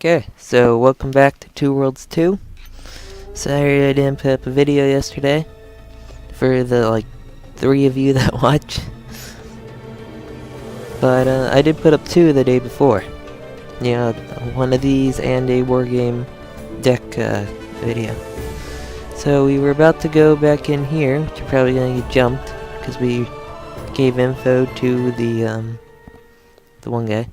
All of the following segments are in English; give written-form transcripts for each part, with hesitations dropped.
Okay, so welcome back to Two Worlds 2. Sorry I didn't put up a video yesterday for the, 3 of you that watch. But, I did put up 2 the day before. Yeah, one of these and a wargame deck, video. So we were about to go back in here, which you're probably gonna get jumped, because we gave info to the one guy.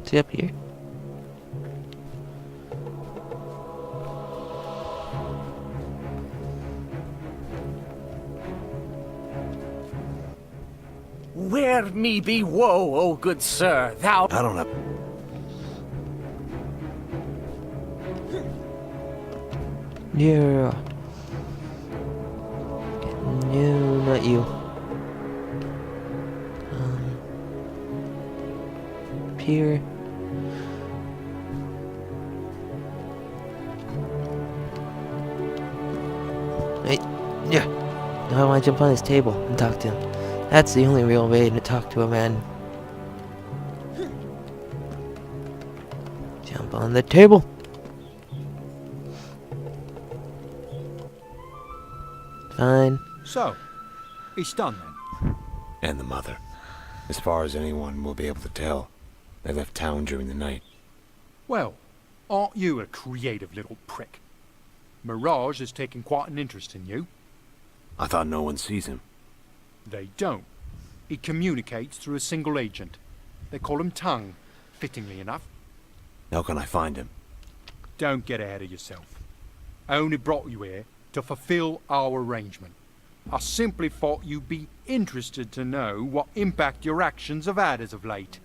Is he up here? Where me be woe, O good sir, thou— I don't know. Yeah. No, not you. Up here. Wait, yeah. Now I want to jump on his table and talk to him. That's the only real way to talk to a man. Jump on the table. Fine. So, it's done then? And the mother. As far as anyone will be able to tell, they left town during the night. Well, aren't you a creative little prick? Mirage has taken quite an interest in you. I thought no one sees him. They don't. He communicates through a single agent. They call him Toungue, fittingly enough. How can I find him? Don't get ahead of yourself. I only brought you here to fulfill our arrangement. I simply thought you'd be interested to know what impact your actions have had as of late.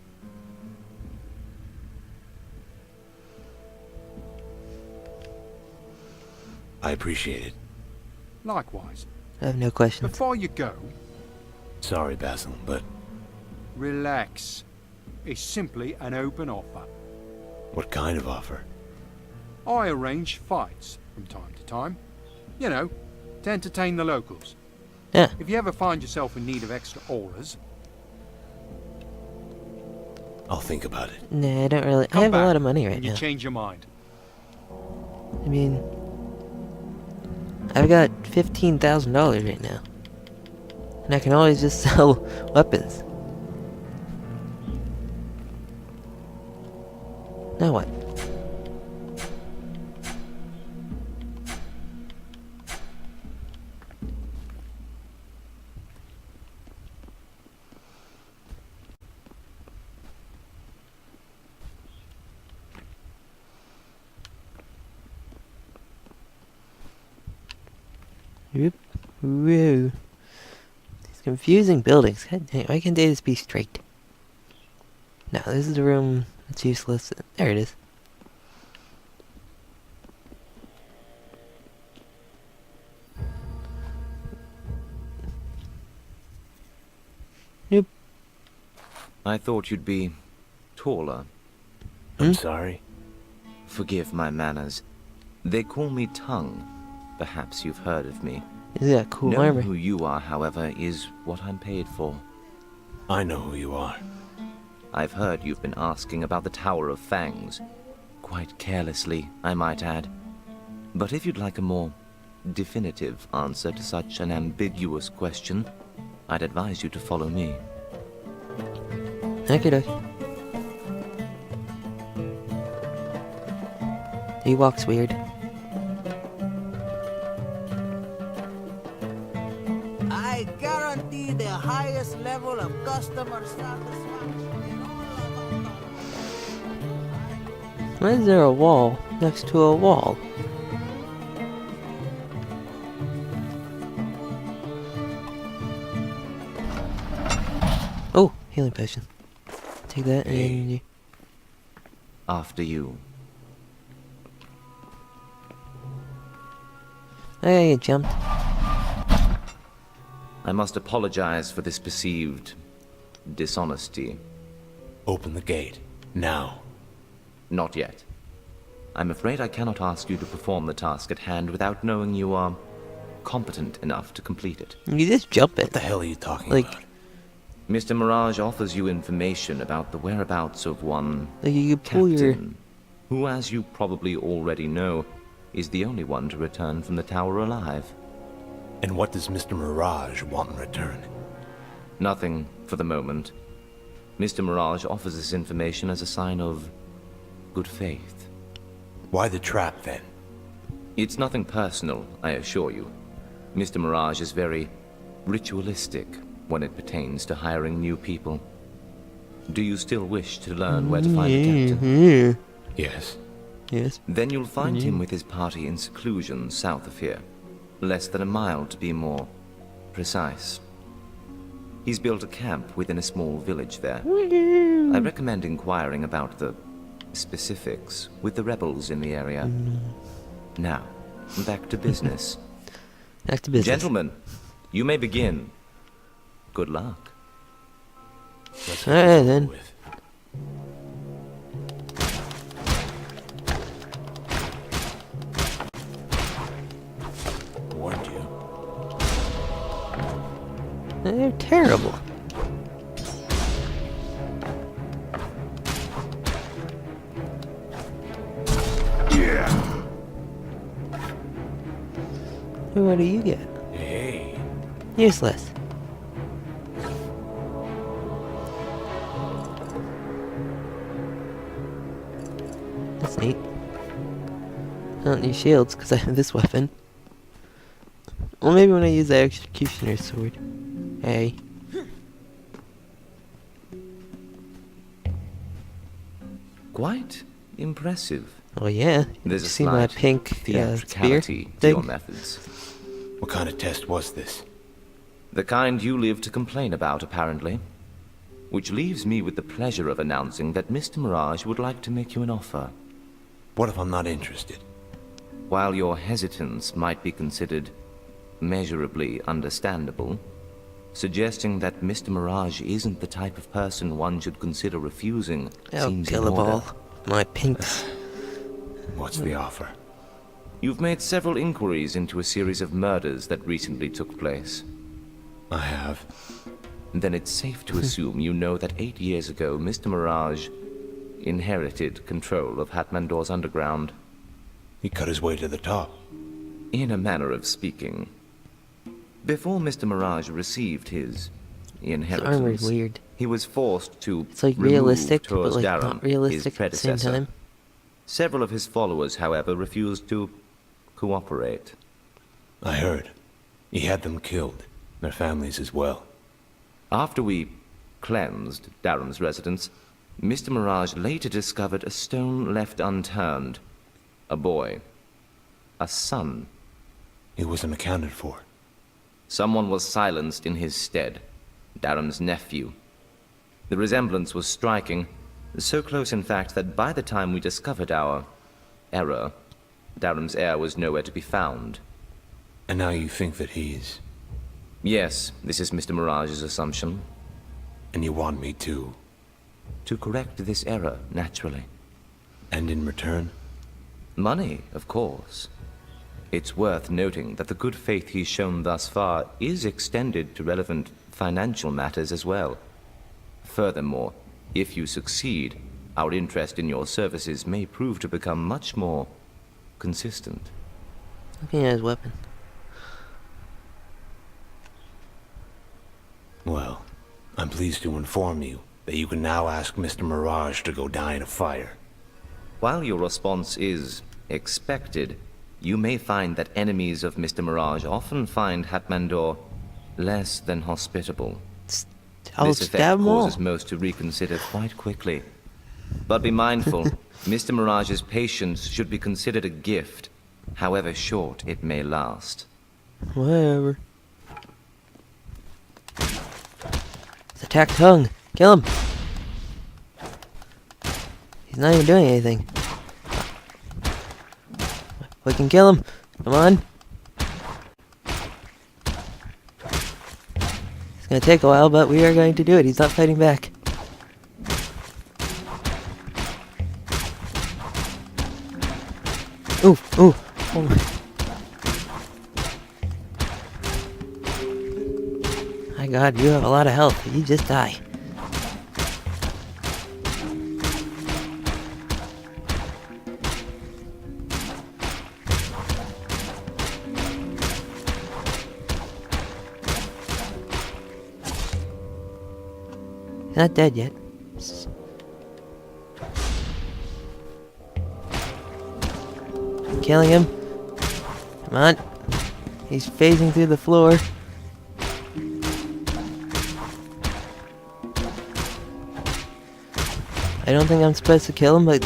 I appreciate it. Likewise. I have no questions. Before you go, Sorry, Basil, but relax. It's simply an open offer. what kind of offer? I arrange fights from time to time. You know, to entertain the locals. Yeah. If you ever find yourself in need of extra auras, I'll think about it. Nah, I don't really. I come have a back lot of money right and you now. change your mind. I mean, I've got $15,000 right now. And I can always just sell weapons. Now what? Whoop. Whoa. These confusing buildings. God dang, why can't they just be straight? No, this is a room that's useless. There it is. Nope. I thought you'd be taller. I'm sorry. Forgive my manners. They call me Toungue. Perhaps you've heard of me. He's got cool Knowing armor. who you are, however, is what I'm paid for. I know who you are. I've heard you've been asking about the Tower of Fangs. Quite carelessly, I might add. But if you'd like a more definitive answer to such an ambiguous question, I'd advise you to follow me. Okay, dokie. He walks weird. I guarantee the highest level of customer satisfaction in all of our... Why is there a wall next to a wall? Oh, healing potion. Take that and you... After you. I get jumped. I must apologize for this perceived dishonesty. Open the gate. Now. Not yet. I'm afraid I cannot ask you to perform the task at hand without knowing you are competent enough to complete it. You just jump it. What the hell are you talking Like, about? Mr. Mirage offers you information about the whereabouts of one Like you could pull your... captain, who, as you probably already know, is the only one to return from the tower alive. And what does Mr. Mirage want in return? Nothing for the moment. Mr. Mirage offers this information as a sign of good faith. Why the trap, then? It's nothing personal, I assure you. Mr. Mirage is very ritualistic when it pertains to hiring new people. Do you still wish to learn where to find the captain? Yes. Yes. Then you'll find him with his party in seclusion south of here. Less than a mile to be more precise. He's built a camp within a small village there. I recommend inquiring about the specifics with the rebels in the area. Now, back to business. Back to business. Gentlemen, you may begin. Good luck. Alright then. Warned you. They're terrible. What do you get? Hey. Useless. That's neat. I don't need shields because I have this weapon. Well, maybe when I use the executioner's sword. Hey. Quite impressive. Oh yeah. There's a See my slight pink spear theatricality to thing? your methods. What kind of test was this? The kind you live to complain about, apparently. Which leaves me with the pleasure of announcing that Mr. Mirage would like to make you an offer. What if I'm not interested? While your hesitance might be considered measurably understandable, suggesting that Mr. Mirage isn't the type of person one should consider refusing I'll seems kill in them order. all. My pinks. What's the offer? You've made several inquiries into a series of murders that recently took place. I have. Then it's safe to assume you know that 8 years ago, Mr. Mirage inherited control of Hatmandor's underground. He cut his way to the top. In a manner of speaking. Before Mr. Mirage received his His armor's inheritance, weird. he was forced to It's like remove realistic, but Tor's like Garum, not realistic his at the same predecessor. time. Several of his followers, however, refused to cooperate. I heard. He had them killed. Their families as well. After we cleansed Darum's residence, Mr. Mirage later discovered a stone left unturned. A boy. A son. He wasn't accounted for. Someone was silenced in his stead. Darum's nephew. The resemblance was striking, so close in fact that by the time we discovered our error, Darum's heir was nowhere to be found. And now you think that he's... Yes, this is Mr. Mirage's assumption. And you want me to... To correct this error, naturally. And in return? Money, of course. It's worth noting that the good faith he's shown thus far is extended to relevant financial matters as well. Furthermore, if you succeed, our interest in your services may prove to become much more consistent. Looking at his weapon. Well, I'm pleased to inform you that you can now ask Mr. Mirage to go die in a fire. While your response is expected, you may find that enemies of Mr. Mirage often find Hatmandor less than hospitable. I'll This effect stab them all. causes most to reconsider quite quickly. But be mindful, Mr. Mirage's patience should be considered a gift, however short it may last. Whatever. Let's attack Toungue. Kill him. He's not even doing anything. We can kill him. Come on. It's gonna take a while, but we are going to do it. He's not fighting back. Ooh, ooh. Oh my. I my god, you have a lot of health. You just die. Not dead yet. Killing him. Come on. He's phasing through the floor. I don't think I'm supposed to kill him, but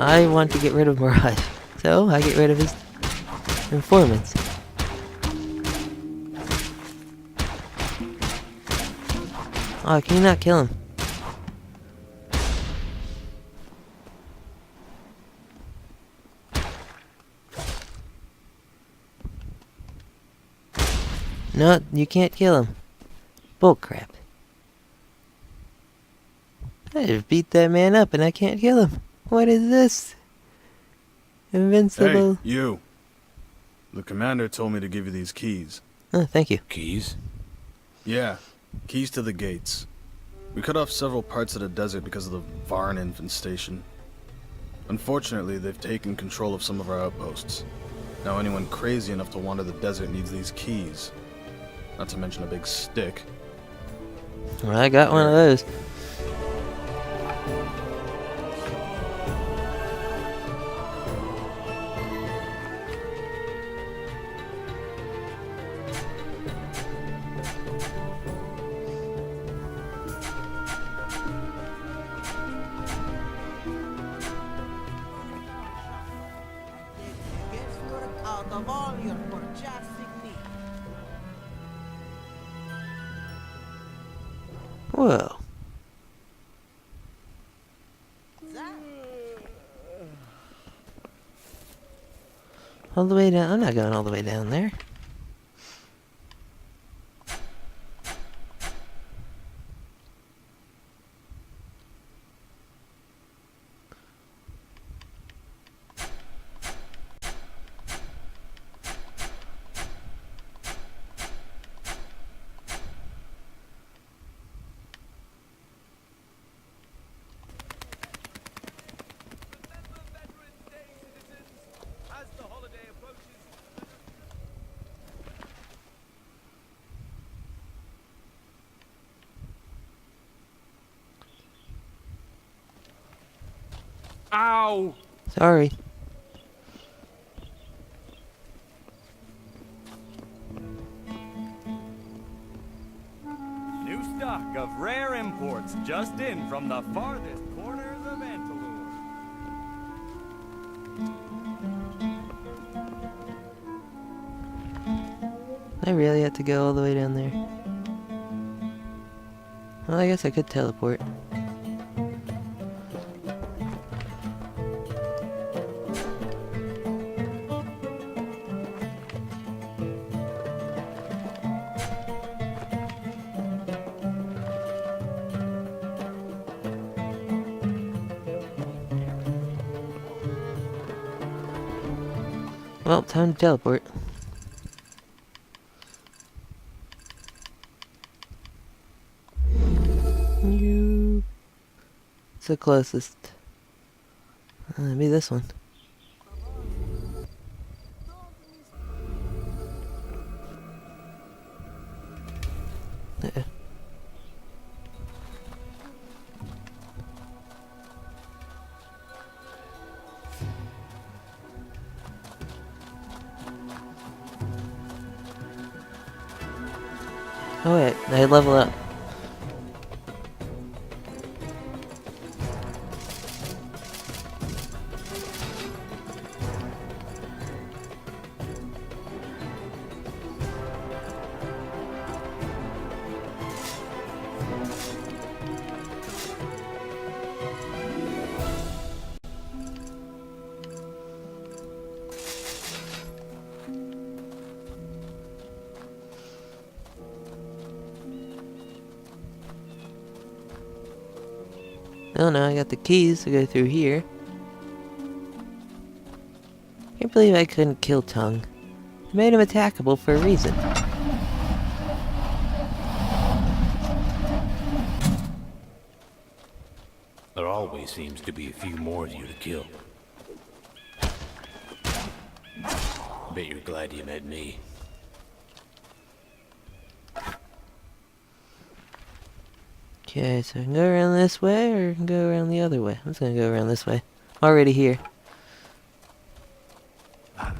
I want to get rid of Mirage. So I get rid of his informants. Oh, can you not kill him? No, you can't kill him. Bullcrap. I just beat that man up and I can't kill him. What is this? Invincible. Hey, you. The commander told me to give you these keys. Oh, thank you. Keys? Yeah, keys to the gates. We cut off several parts of the desert because of the Varn infestation. Unfortunately, they've taken control of some of our outposts. Now anyone crazy enough to wander the desert needs these keys. Not to mention a big stick. Well, I got one of those. Guesswork out of all your purchasing needs. Whoa. All the way down. I'm not going all the way down there. Ow! Sorry. New stock of rare imports just in from the farthest corners of Antalure. I really had to go all the way down there. Well, I guess I could teleport. Well, time to teleport. It's the closest. Maybe this one. Oh wait, I level up. Oh no, I got the keys to go through here. Can't believe I couldn't kill Toungue. I made him attackable for a reason. always seems to be a few more of you to kill. Bet you're glad you met me. Okay, so I can go around this way or I can go around the other way. I'm just gonna go around this way. I'm already here. Bet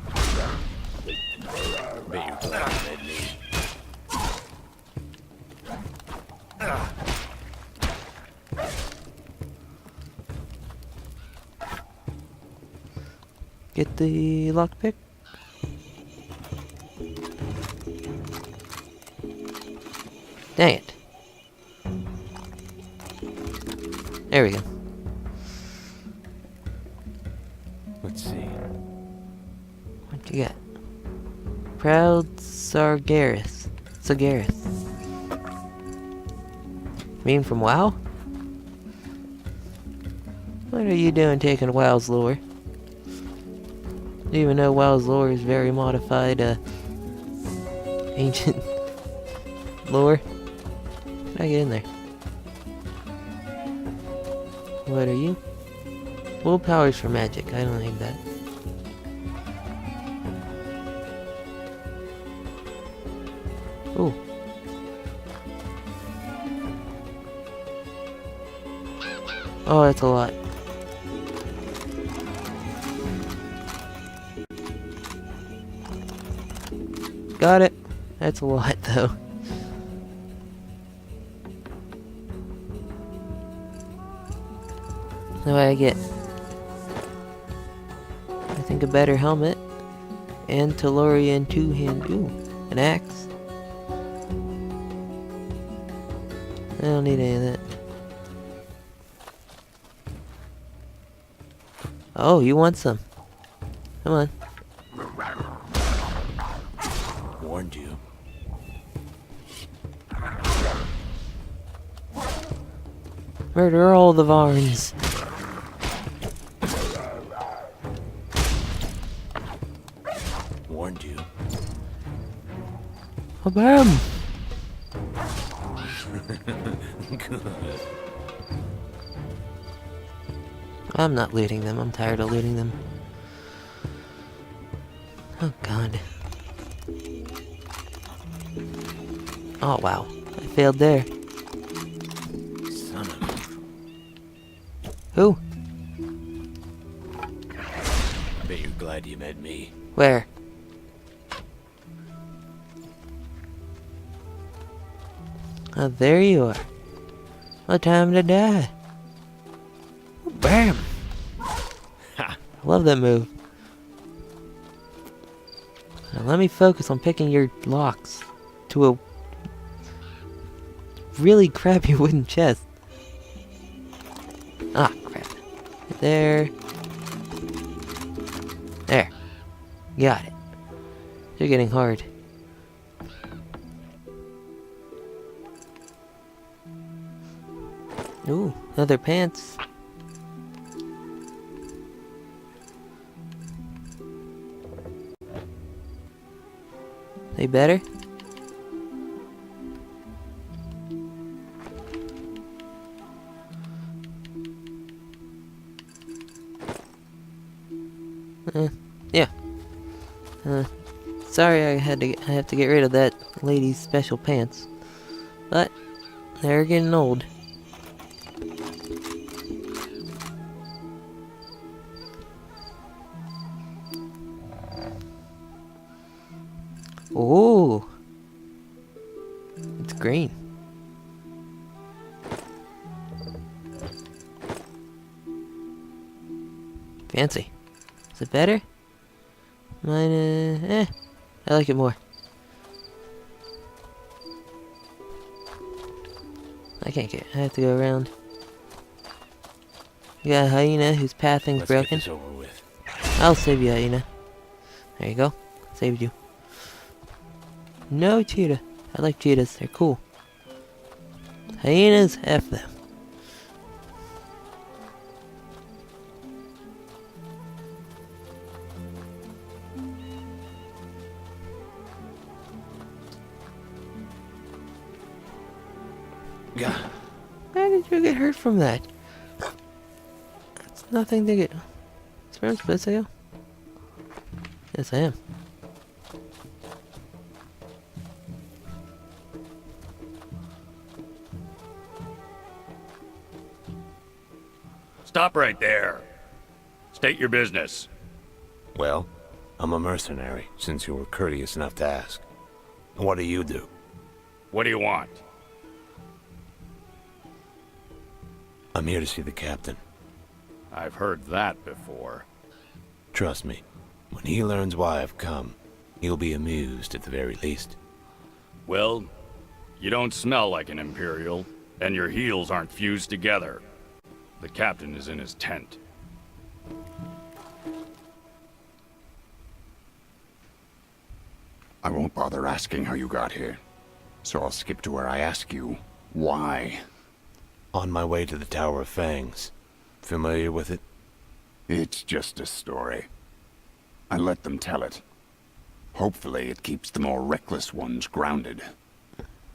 you're glad you met me. Get the lockpick. Dang it. There we go. Let's see. What you got? Proud Sargeras. Sargeras. Mean from WoW? What are you doing taking WoW's lore? Do you even know WoW's lore is very modified, ancient lore? How did I get in there? What are you? Willpower's for magic. I don't need that. Ooh. Oh, that's a lot. Got it. That's a lot, though. What do I get? I think a better helmet. And Tellurian two-hand. Ooh, an axe. I don't need any of that. Oh, you want some? Come on. Warned you. Murder all the Varns. Warned you. Oh, bam! Good. I'm not looting them. I'm tired of looting them. Oh, God. Oh, wow. I failed there. Son of Who? a... Bet you're glad you met me. Where? Oh, there you are. What time to die? Bam! Ha! I love that move. Now let me focus on picking your locks to a really crappy wooden chest. Ah, crap. There. There. Got it. You're getting hard. Ooh, leather pants. They better? Yeah. Sorry I have to get rid of that lady's special pants. But they're getting old. Oh, it's green. Fancy. Is it better? Mine, I like it more. I can't get. I have to go around. You got a hyena whose pathing's Let's broken. get this over with. I'll save you, hyena. There you go. Saved you. No cheetah. I like cheetahs. They're cool. Hyenas, F them. Yeah. How did you get hurt from that? Nothing to get. Is where I'm supposed to go? Yes, I am. Stop right there. State your business. Well, I'm a mercenary, since you were courteous enough to ask. What do you do? What do you want? I'm here to see the captain. I've heard that before. Trust me, when he learns why I've come, he'll be amused at the very least. Well, you don't smell like an Imperial, and your heels aren't fused together. The captain is in his tent. I won't bother asking how you got here, so I'll skip to where I ask you, why? On my way to the Tower of Fangs. Familiar with it? It's just a story. I let them tell it. Hopefully it keeps the more reckless ones grounded.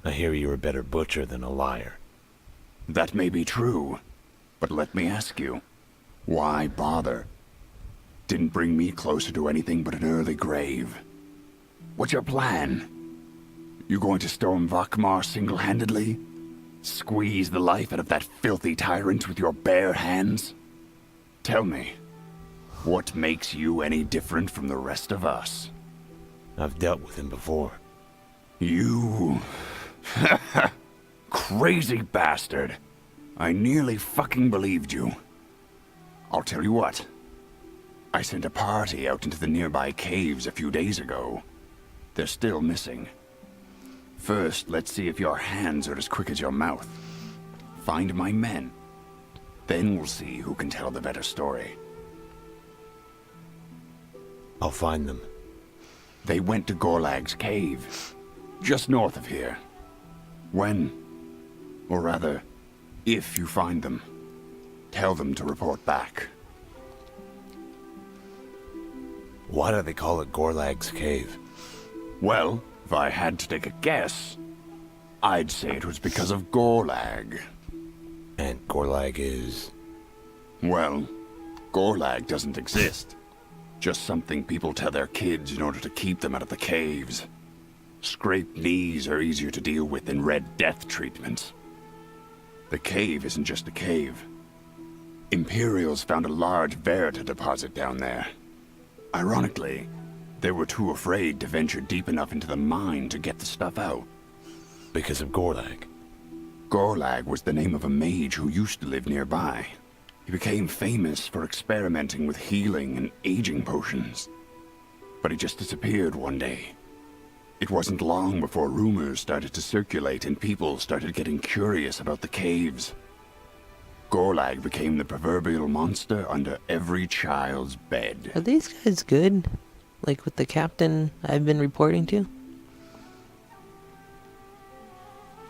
I hear you're a better butcher than a liar. That may be true, but let me ask you, why bother? Didn't bring me closer to anything but an early grave. What's your plan? You going to storm Vakmar single-handedly? Squeeze the life out of that filthy tyrant with your bare hands? Tell me, what makes you any different from the rest of us? I've dealt with him before. You... crazy bastard. I nearly fucking believed you. I'll tell you what. I sent a party out into the nearby caves a few days ago. They're still missing. First, let's see if your hands are as quick as your mouth. Find my men. Then we'll see who can tell the better story. I'll find them. They went to Gorlag's cave, just north of here. When, or rather, if you find them, tell them to report back. Why do they call it Gorlag's cave? Well, if I had to take a guess, I'd say it was because of Gorlag. And Gorlag is... Well, Gorlag doesn't exist. Just something people tell their kids in order to keep them out of the caves. Scraped knees are easier to deal with than Red Death treatments. The cave isn't just a cave. Imperials found a large Verita deposit down there. Ironically, they were too afraid to venture deep enough into the mine to get the stuff out. Because of Gorlag? Gorlag was the name of a mage who used to live nearby. He became famous for experimenting with healing and aging potions. But he just disappeared one day. It wasn't long before rumors started to circulate and people started getting curious about the caves. Gorlag became the proverbial monster under every child's bed. Are these guys good? Like with the captain I've been reporting to?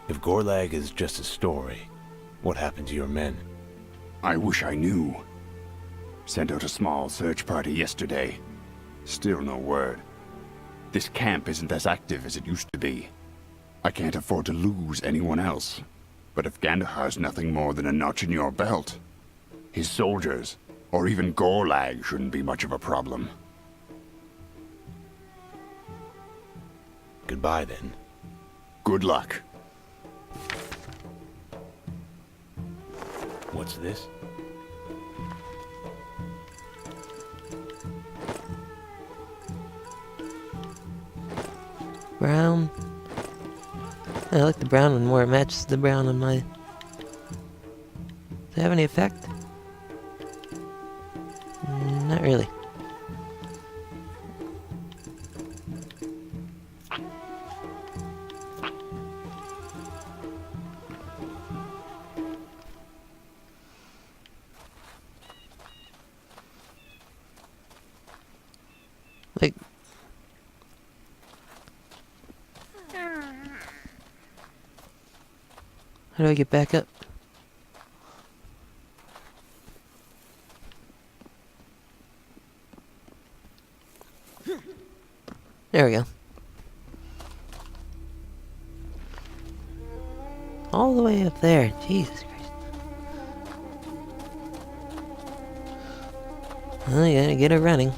If Gorlag is just a story, what happened to your men? I wish I knew. Sent out a small search party yesterday. Still no word. This camp isn't as active as it used to be. I can't afford to lose anyone else. But if Gandahar's nothing more than a notch in your belt, his soldiers, or even Gorlag, shouldn't be much of a problem. Goodbye, then. Good luck. What's this? Brown. I like the brown one more. It matches the brown on my... Does it have any effect? Not really. Like... How do I get back up? There we go. All the way up there. Jesus Christ. Well, you gotta get her running.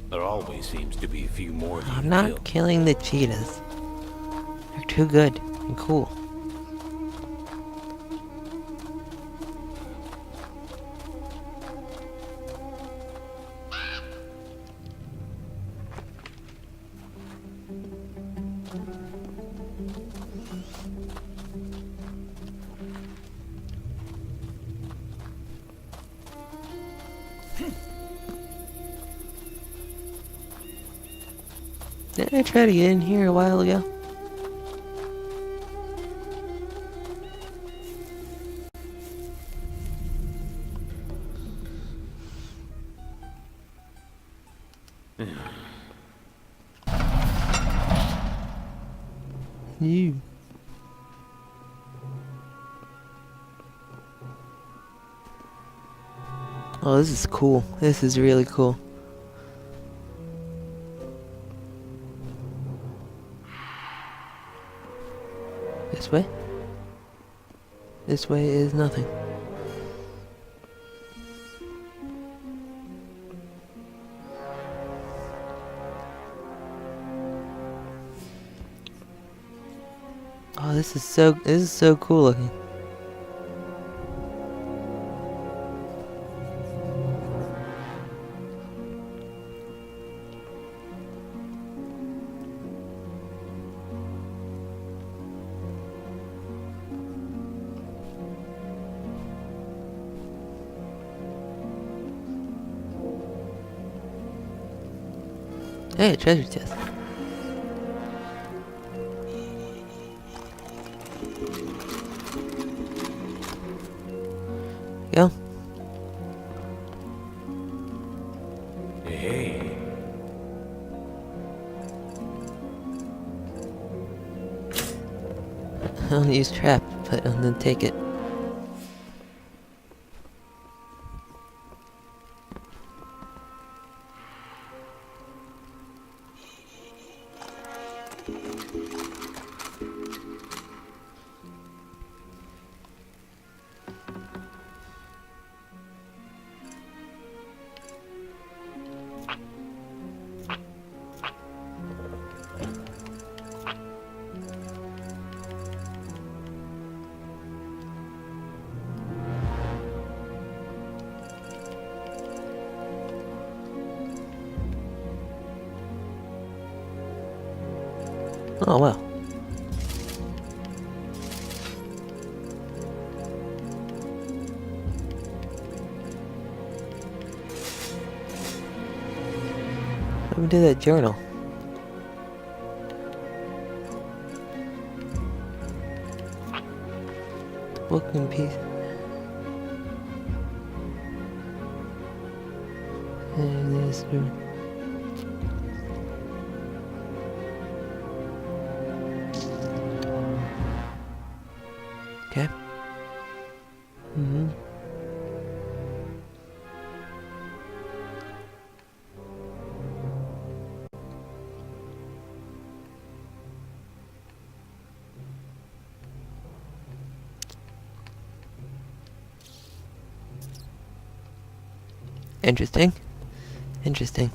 There always seems to be a few more than I'm you not kill. killing the cheetahs. They're too good and cool. Didn't I try to get in here a while ago? You. Oh, this is cool. This is really cool. This way? This way is nothing. Oh, this is so cool looking. Hey, treasure chest. Go. Hey. I'll use trap, but and then take it. Oh, wow. What happened to that journal? Book in peace. There's okay. Interesting. Interesting.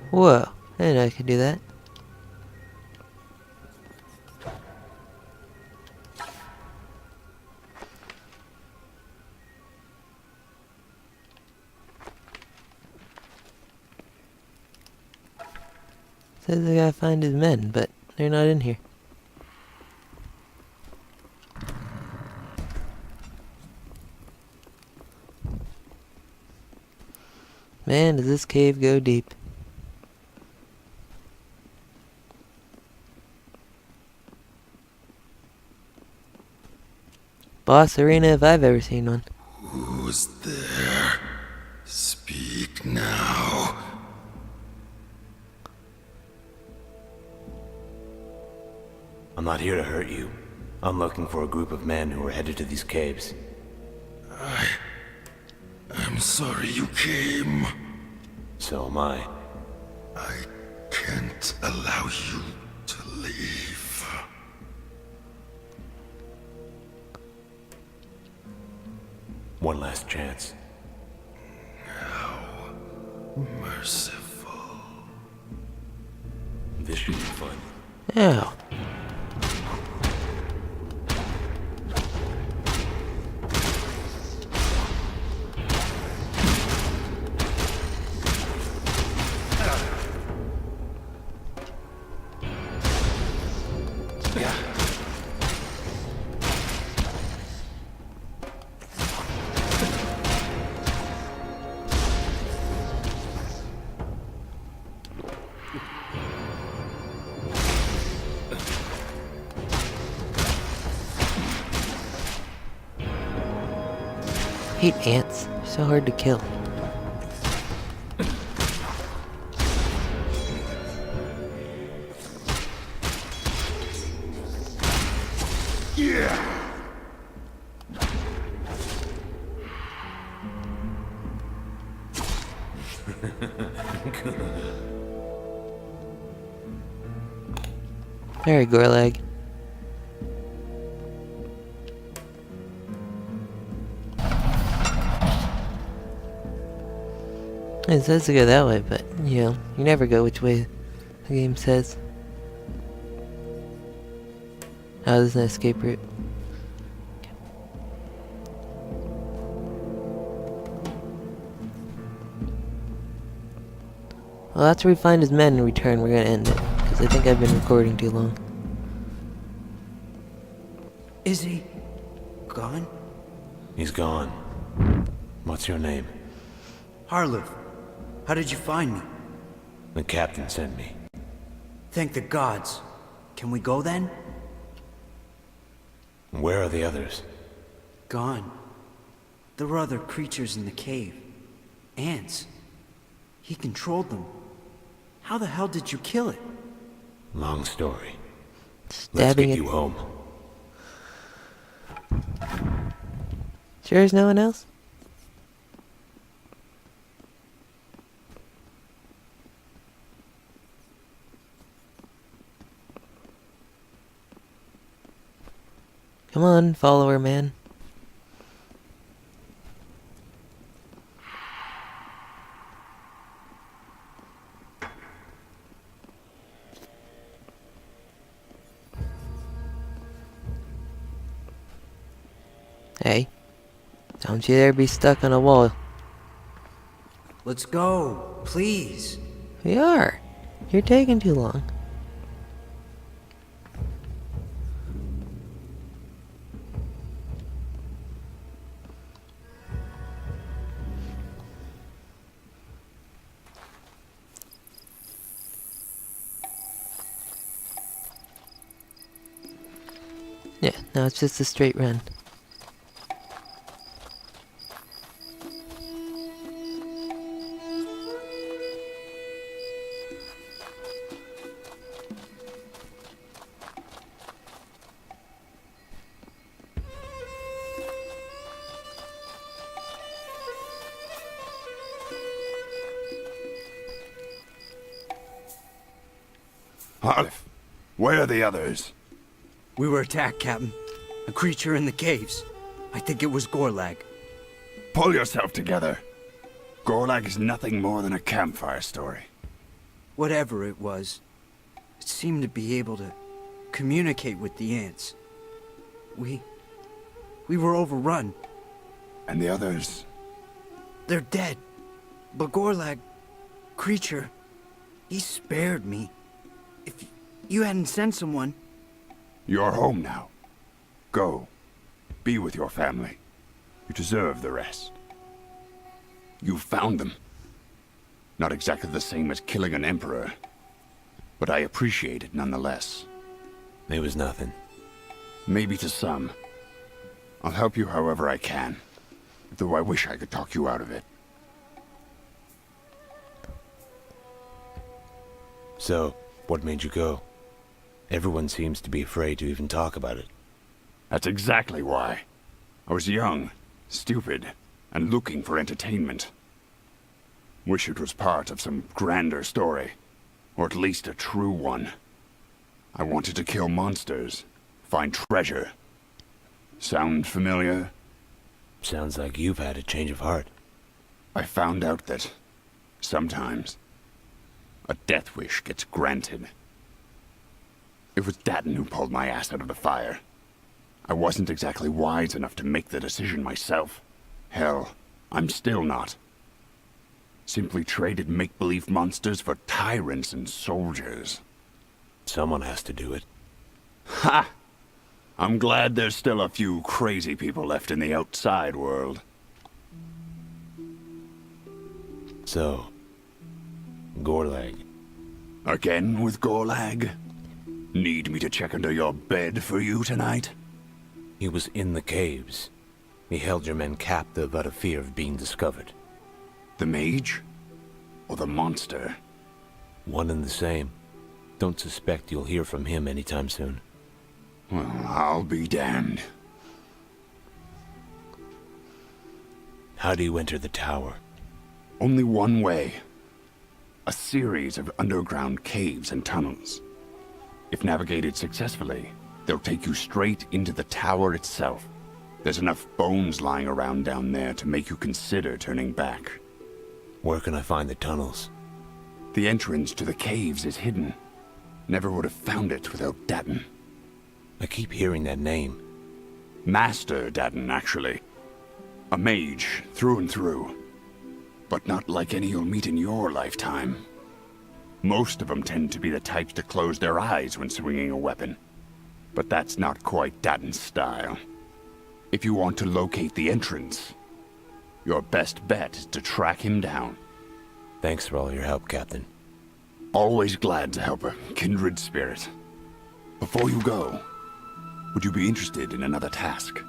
Whoa, I didn't know I could do that. Says I gotta find his men, but they're not in here. Man, does this cave go deep. Boss arena if I've ever seen one. Who's there? Speak now. I'm not here to hurt you. I'm looking for a group of men who are headed to these caves. I'm sorry you came. So am I. I can't allow you to leave. One last chance. How merciful. This should be fun. Ow. I hate ants. They're so hard to kill. Alright, Gorlag. It says to go that way, but, you know, you never go which way the game says. Oh, there's an escape route. Well, after we find his men and return, we're gonna end it. Because I think I've been recording too long. Is he gone? He's gone. What's your name? Harlev, how did you find me? The captain sent me. Thank the gods. Can we go then? Where are the others? Gone. There were other creatures in the cave. Ants. He controlled them. How the hell did you kill it? Long story. Let's Stabbing get it. you home. Sure, there's no one else? Come on, follower man. Hey, don't you dare be stuck on a wall. Let's go, please. We are. You're taking too long. Yeah, now it's just a straight run. Harlev, where are the others? We were attacked, Captain. A creature in the caves. I think it was Gorlag. Pull yourself together. Gorlag is nothing more than a campfire story. Whatever it was, it seemed to be able to communicate with the ants. We were overrun. And the others? They're dead. But Gorlag, creature, he spared me. If you hadn't sent someone... You're home now. Go. Be with your family. You deserve the rest. You found them. Not exactly the same as killing an emperor, but I appreciate it nonetheless. It was nothing. Maybe to some. I'll help you however I can, though I wish I could talk you out of it. So, what made you go? Everyone seems to be afraid to even talk about it. That's exactly why. I was young, stupid, and looking for entertainment. Wish it was part of some grander story, or at least a true one. I wanted to kill monsters, find treasure. Sound familiar? Sounds like you've had a change of heart. I found out that, sometimes, a death wish gets granted. It was Datton who pulled my ass out of the fire. I wasn't exactly wise enough to make the decision myself. Hell, I'm still not. Simply traded make-believe monsters for tyrants and soldiers. Someone has to do it. Ha! I'm glad there's still a few crazy people left in the outside world. So, Gorlag. Again with Gorlag? Need me to check under your bed for you tonight? He was in the caves. He held your men captive out of fear of being discovered. The mage? Or the monster? One and the same. Don't suspect you'll hear from him anytime soon. Well, I'll be damned. How do you enter the tower? Only one way. A series of underground caves and tunnels. If navigated successfully, they'll take you straight into the tower itself. There's enough bones lying around down there to make you consider turning back. Where can I find the tunnels? The entrance to the caves is hidden. Never would have found it without Datton. I keep hearing that name. Master Datton, actually. A mage, through and through. But not like any you'll meet in your lifetime. Most of them tend to be the types to close their eyes when swinging a weapon. But that's not quite Datton's style. If you want to locate the entrance, your best bet is to track him down. Thanks for all your help, Captain. Always glad to help a kindred spirit. Before you go, would you be interested in another task?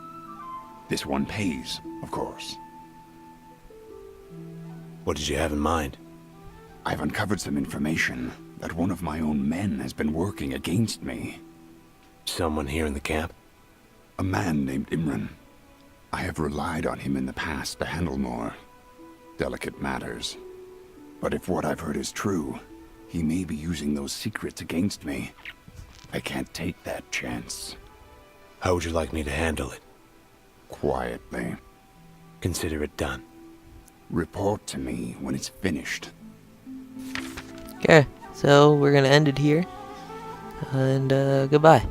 This one pays, of course. What did you have in mind? I've uncovered some information that one of my own men has been working against me. Someone here in the camp? A man named Imran. I have relied on him in the past to handle more delicate matters. But if what I've heard is true, he may be using those secrets against me. I can't take that chance. How would you like me to handle it? Quietly. Consider it done. Report to me when it's finished. Okay, so we're gonna end it here. And, goodbye.